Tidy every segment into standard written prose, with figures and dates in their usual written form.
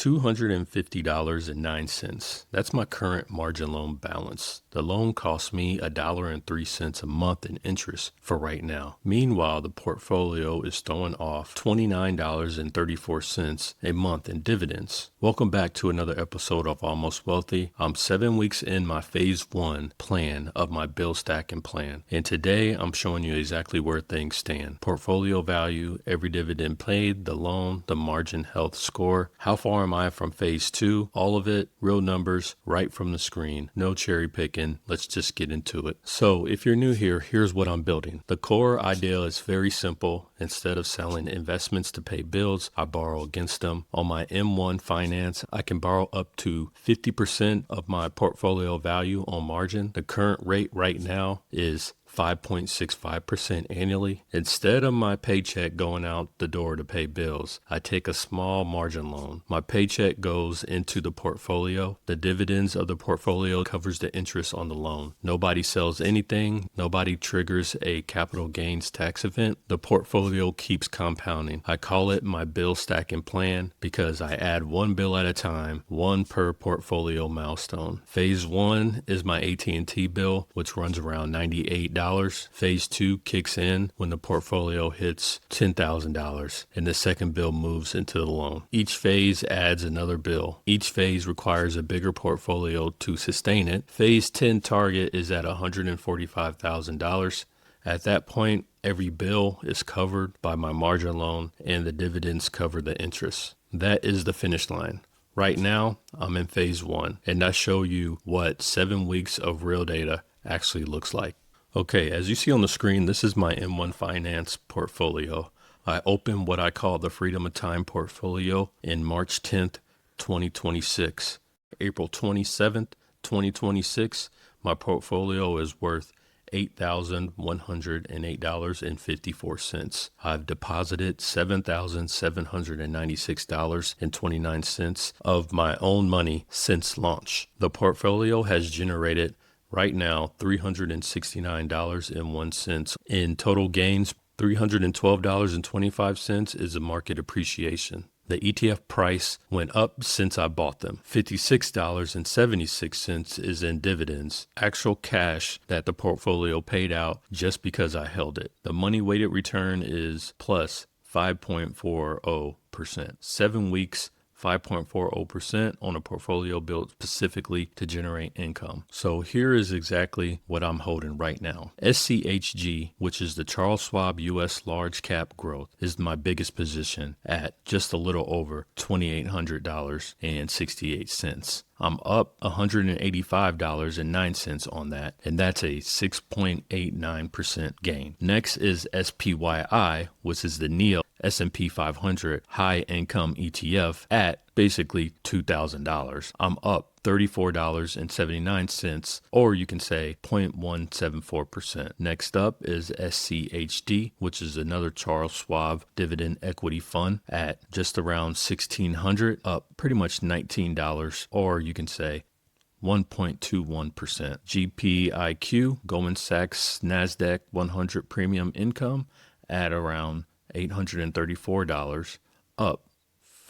$250.09. That's my current margin loan balance. The loan costs me $1.03 a month in interest for right now. Meanwhile, the portfolio is throwing off $29.34 a month in dividends. Welcome back to another episode of Almost Wealthy. I'm 7 weeks in my phase 1 plan of my bill stacking plan. And today I'm showing you exactly where things stand. Portfolio value, every dividend paid, the loan, the margin health score. How far am I from phase 2? All of it, real numbers, right from the screen. No cherry picking. Let's just get into it. So if you're new here, here's what I'm building. The core idea is very simple. Instead of selling investments to pay bills, I borrow against them. On my M1 finance, I can borrow up to 50% of my portfolio value on margin. The current rate right now is 5.65% annually. Instead of my paycheck going out the door to pay bills, I take a small margin loan. My paycheck goes into the portfolio. The dividends of the portfolio covers the interest on the loan. Nobody sells anything. Nobody triggers a capital gains tax event. The portfolio keeps compounding. I call it my bill stacking plan because I add one bill at a time, one per portfolio milestone. Phase 1 is my AT&T bill, which runs around $98. Phase 2 kicks in when the portfolio hits $10,000 and the second bill moves into the loan. Each phase adds another bill. Each phase requires a bigger portfolio to sustain it. Phase 10 target is at $145,000. At that point, every bill is covered by my margin loan and the dividends cover the interest. That is the finish line. Right now, I'm in phase 1 and I show you what 7 weeks of real data actually looks like. Okay, as you see on the screen, this is my M1 Finance portfolio. I opened what I call the Freedom of Time portfolio in March 10th, 2026. April 27th, 2026, my portfolio is worth $8,108.54. I've deposited $7,796.29 of my own money since launch. The portfolio has generated right now $369.01 in total gains. $312.25 is a market appreciation. The ETF price went up since I bought them. $56.76 is in dividends, actual cash that the portfolio paid out just because I held it. The money weighted return is plus 5.40%. 7 weeks, 5.40% on a portfolio built specifically to generate income. So here is exactly what I'm holding right now. SCHG, which is the Charles Schwab US Large Cap Growth, is my biggest position at just a little over $2,800.68. I'm up $185.09 on that, and that's a 6.89% gain. Next is SPYI, which is the NEO S&P 500 High Income ETF at basically $2,000. I'm up $34.79, or you can say 0.174%. Next up is SCHD, which is another Charles Schwab dividend equity fund at just around $1,600, up pretty much $19, or you can say 1.21%. GPIQ, Goldman Sachs NASDAQ 100 Premium Income at around $834, up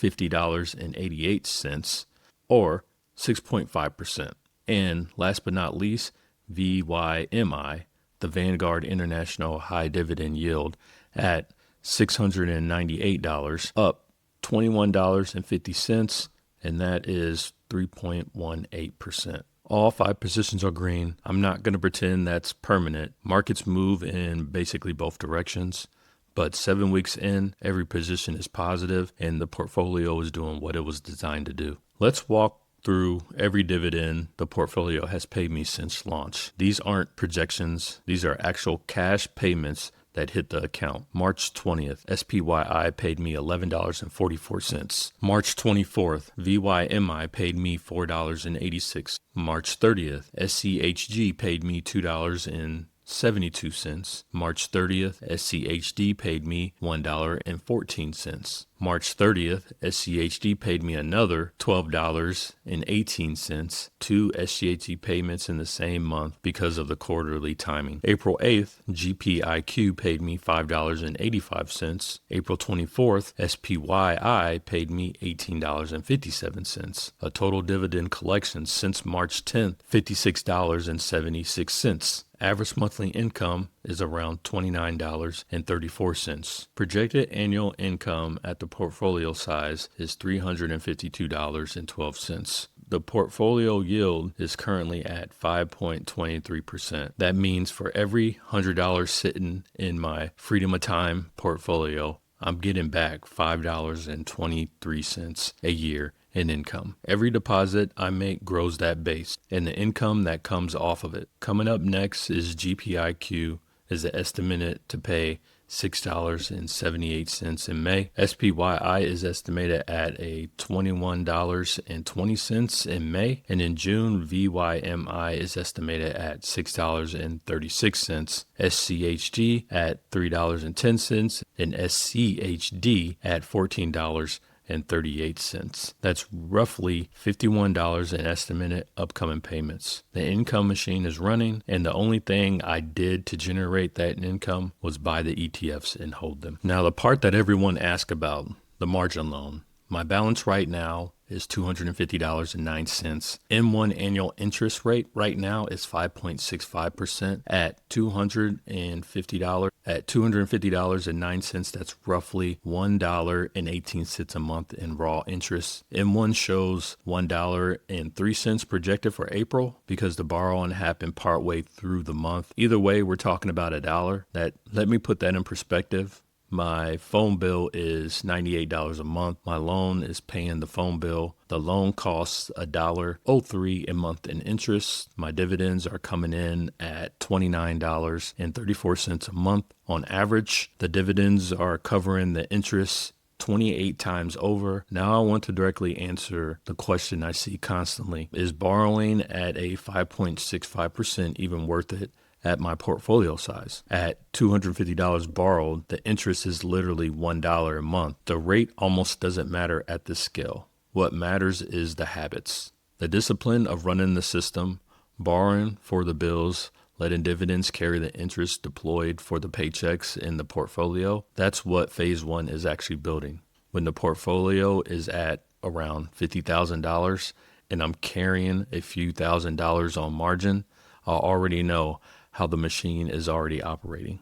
$50.88, or 6.5%. And last but not least, VYMI, the Vanguard International High Dividend Yield at $698, up $21.50, and that is 3.18%. All 5 positions are green. I'm not going to pretend that's permanent. Markets move in basically both directions. But 7 weeks in, every position is positive and the portfolio is doing what it was designed to do. Let's walk through every dividend the portfolio has paid me since launch. These aren't projections. These are actual cash payments that hit the account. March 20th, SPYI paid me $11.44. March 24th, VYMI paid me $4.86. March 30th, SCHG paid me $2.72. March 30th, SCHD paid me $1.14. March 30th, SCHD paid me another $12.18, two SCHD payments in the same month because of the quarterly timing. April 8th, GPIQ paid me $5.85. April 24th, SPYI paid me $18.57. A total dividend collection since March 10th, $56.76. Average monthly income is around $29.34. Projected annual income at the portfolio size is $352.12. The portfolio yield is currently at 5.23%. That means for every $100 sitting in my Freedom of Time portfolio, I'm getting back $5.23 a year in income. Every deposit I make grows that base and the income that comes off of it. Coming up next is GPIQ is estimated to pay $6.78 in May. SPYI is estimated at a $21.20 in May. And in June, VYMI is estimated at $6.36, SCHD at $3.10, and SCHD at $14.38. That's roughly $51 in estimated upcoming payments. The income machine is running, and the only thing I did to generate that income was buy the ETFs and hold them. Now, the part that everyone asks about, the margin loan. My balance right now is $250.09. M1 annual interest rate right now is 5.65% at $250. At $250.09, that's roughly $1.18 a month in raw interest. M1 shows $1.03 projected for April because the borrowing happened partway through the month. Either way, we're talking about $1. Let me put that in perspective. My phone bill is $98 a month. My loan is paying the phone bill. The loan costs $1.03 a month in interest. My dividends are coming in at $29.34 a month. On average, the dividends are covering the interest 28 times over. Now I want to directly answer the question I see constantly. Is borrowing at a 5.65% even worth it? At my portfolio size. At $250 borrowed, the interest is literally $1 a month. The rate almost doesn't matter at this scale. What matters is the habits. The discipline of running the system, borrowing for the bills, letting dividends carry the interest deployed for the paychecks in the portfolio. That's what phase one is actually building. When the portfolio is at around $50,000 and I'm carrying a few $1,000s on margin, I already know how the machine is already operating.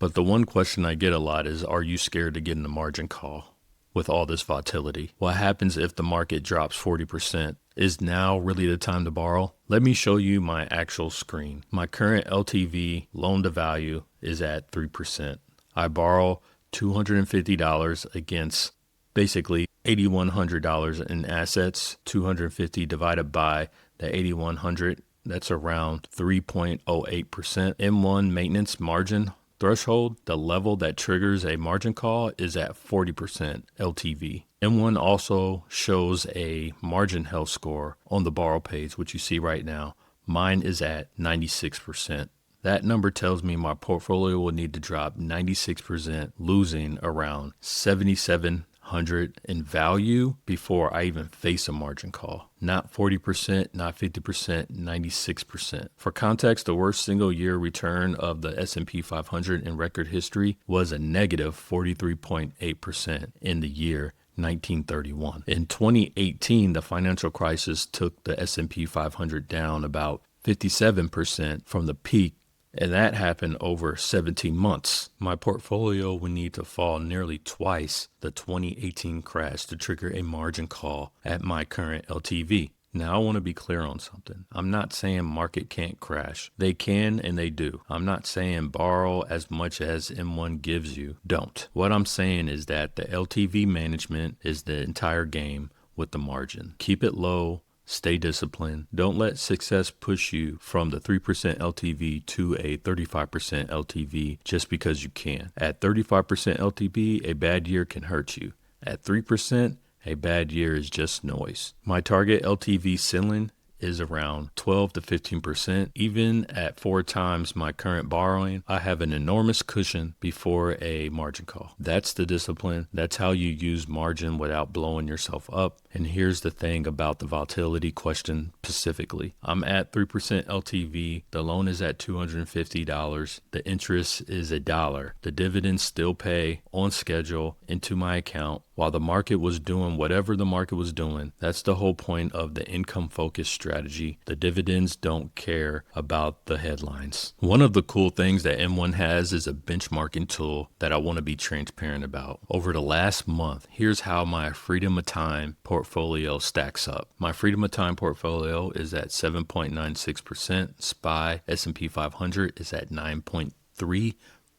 But the one question I get a lot is, are you scared to get in the margin call with all this volatility? What happens if the market drops 40%? Is now really the time to borrow? Let me show you my actual screen. My current LTV loan to value is at 3%. I borrow $250 against basically $8,100 in assets. 250 divided by the 8,100, that's around 3.08%. M1 maintenance margin threshold, the level that triggers a margin call, is at 40% LTV. M1 also shows a margin health score on the borrow page, which you see right now. Mine is at 96%. That number tells me my portfolio will need to drop 96%, losing around 7,700 in value before I even face a margin call. Not 40%, not 50%, 96%. For context, the worst single year return of the S&P 500 in record history was a negative 43.8% in the year 1931. In 2018, the financial crisis took the S&P 500 down about 57% from the peak, and that happened over 17 months. My portfolio would need to fall nearly twice the 2018 crash to trigger a margin call at my current LTV. Now, I want to be clear on something. I'm not saying market can't crash. They can and they do. I'm not saying borrow as much as M1 gives you. Don't. What I'm saying is that the LTV management is the entire game with the margin. Keep it low. Stay disciplined. Don't let success push you from the 3% LTV to a 35% LTV just because you can. At 35% LTV, a bad year can hurt you. At 3%, a bad year is just noise. My target LTV ceiling is around 12 to 15%. Even at 4 times my current borrowing, I have an enormous cushion before a margin call. That's the discipline. That's how you use margin without blowing yourself up. And here's the thing about the volatility question specifically. I'm at 3% LTV. The loan is at $250. The interest is $1. The dividends still pay on schedule into my account while the market was doing whatever the market was doing. That's the whole point of the income focused strategy. The dividends don't care about the headlines. One of the cool things that M1 has is a benchmarking tool that I want to be transparent about. Over the last month, here's how my Freedom of Time portfolio stacks up. My Freedom of Time portfolio is at 7.96%. SPY S&P 500 is at 9.3%.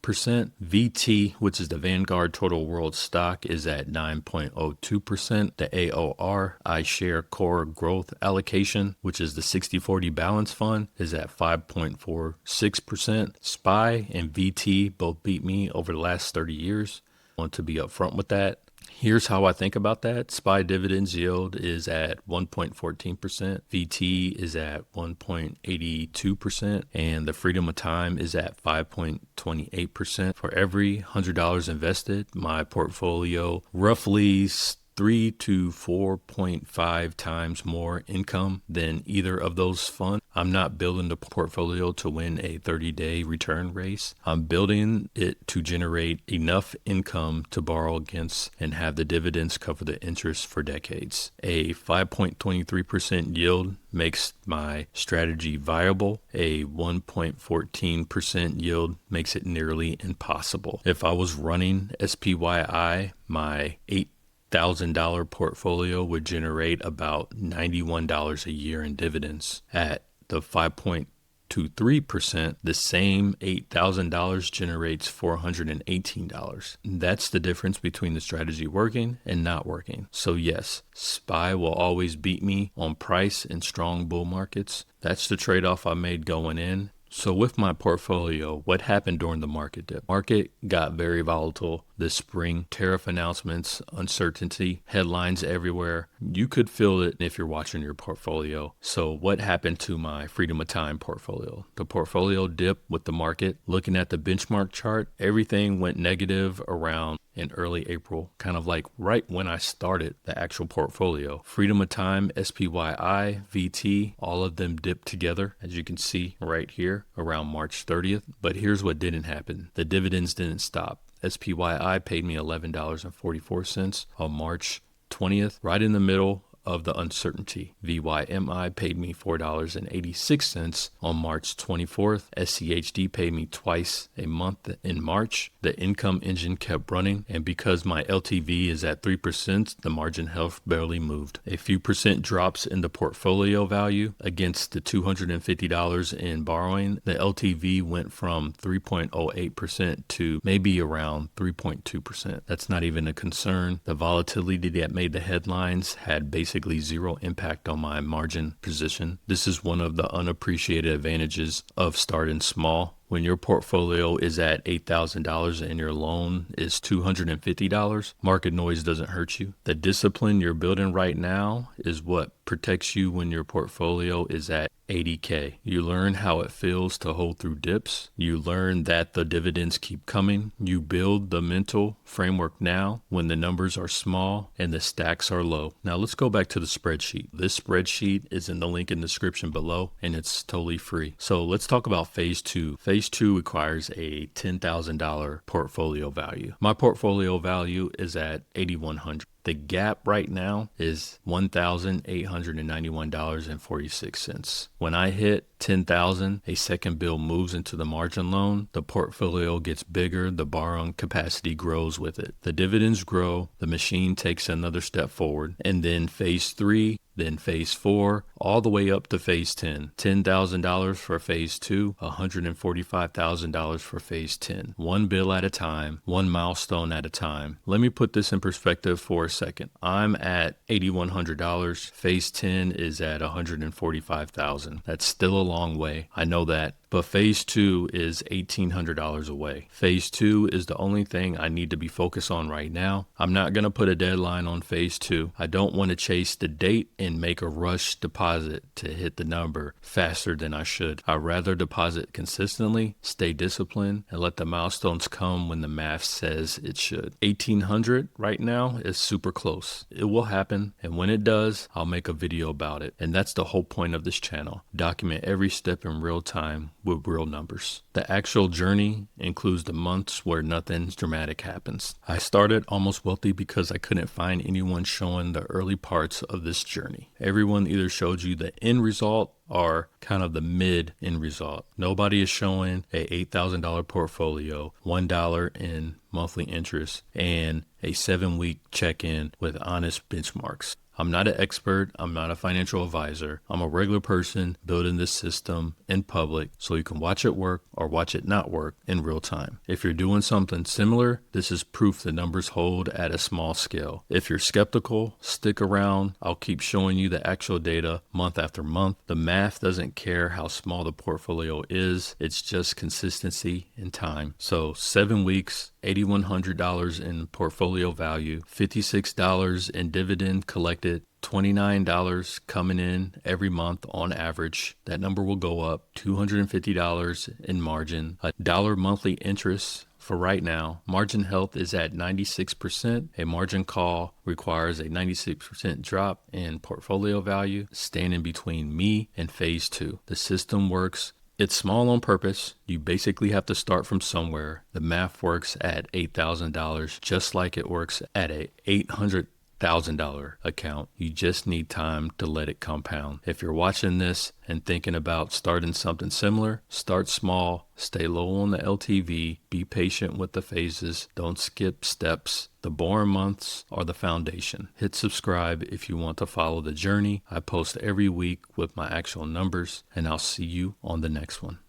VT, which is the Vanguard Total World Stock, is at 9.02%. The AOR, iShare Core Growth Allocation, which is the 60-40 Balance Fund, is at 5.46%. SPY and VT both beat me over the last 30 years. I want to be upfront with that. Here's how I think about that. SPY dividends yield is at 1.14%. VT is at 1.82%. And the Freedom of Time is at 5.28%. For every $100 invested, my portfolio roughly 3 to 4.5 times more income than either of those funds. I'm not building the portfolio to win a 30-day return race. I'm building it to generate enough income to borrow against and have the dividends cover the interest for decades. A 5.23% yield makes my strategy viable. A 1.14% yield makes it nearly impossible. If I was running SPYI, my $8,000 portfolio would generate about $91 a year in dividends. At the 5.23%, the same $8,000 generates $418. That's the difference between the strategy working and not working. So yes, SPY will always beat me on price in strong bull markets. That's the trade-off I made going in. So with my portfolio, what happened during the market dip? Market got very volatile this spring. Tariff announcements, uncertainty, headlines everywhere. You could feel it if you're watching your portfolio. So what happened to my Freedom of Time portfolio? The portfolio dipped with the market. Looking at the benchmark chart, everything went negative around in early April, kind of like right when I started the actual portfolio. Freedom of Time, SPYI, VT, all of them dipped together, as you can see right here around March 30th. But here's what didn't happen. The dividends didn't stop. SPYI paid me $11.44 on March 20th, right in the middle of the uncertainty. VYMI paid me $4.86 on March 24th. SCHD paid me twice a month in March. The income engine kept running, and because my LTV is at 3%, the margin health barely moved. A few percent drops in the portfolio value against the $250 in borrowing. The LTV went from 3.08% to maybe around 3.2%. That's not even a concern. The volatility that made the headlines had basically zero impact on my margin position. This is one of the unappreciated advantages of starting small. When your portfolio is at $8,000 and your loan is $250, market noise doesn't hurt you. The discipline you're building right now is what protects you when your portfolio is at $80K. You learn how it feels to hold through dips. You learn that the dividends keep coming. You build the mental framework now when the numbers are small and the stacks are low. Now let's go back to the spreadsheet. This spreadsheet is in the link in the description below and it's totally free. So let's talk about phase 2. Phase 2 requires a $10,000 portfolio value. My portfolio value is at $8,100. The gap right now is $1,891.46. When I hit 10,000, a second bill moves into the margin loan. The portfolio gets bigger. The borrowing capacity grows with it. The dividends grow. The machine takes another step forward. And then phase 3, then phase 4, all the way up to phase 10. $10,000 for phase 2, $145,000 for phase 10. One bill at a time, one milestone at a time. Let me put this in perspective for a second. I'm at $8,100. Phase 10 is at $145,000. That's still a long way. I know that. But phase 2 is $1,800 away. Phase 2 is the only thing I need to be focused on right now. I'm not going to put a deadline on phase 2. I don't want to chase the date and make a rush deposit to hit the number faster than I should. I'd rather deposit consistently, stay disciplined, and let the milestones come when the math says it should. 1,800 right now is super close. It will happen, and when it does, I'll make a video about it. And that's the whole point of this channel. Document every step in real time with real numbers. The actual journey includes the months where nothing dramatic happens. I started Almost Wealthy because I couldn't find anyone showing the early parts of this journey. Everyone either showed you the end result or kind of the mid end result. Nobody is showing a $8,000 portfolio, $1 in monthly interest, and a 7-week check-in with honest benchmarks. I'm not an expert. I'm not a financial advisor. I'm a regular person building this system in public so you can watch it work or watch it not work in real time. If you're doing something similar, this is proof the numbers hold at a small scale. If you're skeptical, stick around. I'll keep showing you the actual data month after month. The math doesn't care how small the portfolio is. It's just consistency and time. So 7 weeks, $8,100 in portfolio value, $56 in dividend collected, $29 coming in every month on average. That number will go up. $250 in margin, $1 monthly interest. For right now, margin health is at 96%. A margin call requires a 96% drop in portfolio value, standing between me and phase 2. The system works. It's small on purpose. You basically have to start from somewhere. The math works at $8,000, just like it works at a $800,000 account. You just need time to let it compound. If you're watching this and thinking about starting something similar, start small, stay low on the LTV, be patient with the phases, don't skip steps. The boring months are the foundation. Hit subscribe if you want to follow the journey. I post every week with my actual numbers, and I'll see you on the next one.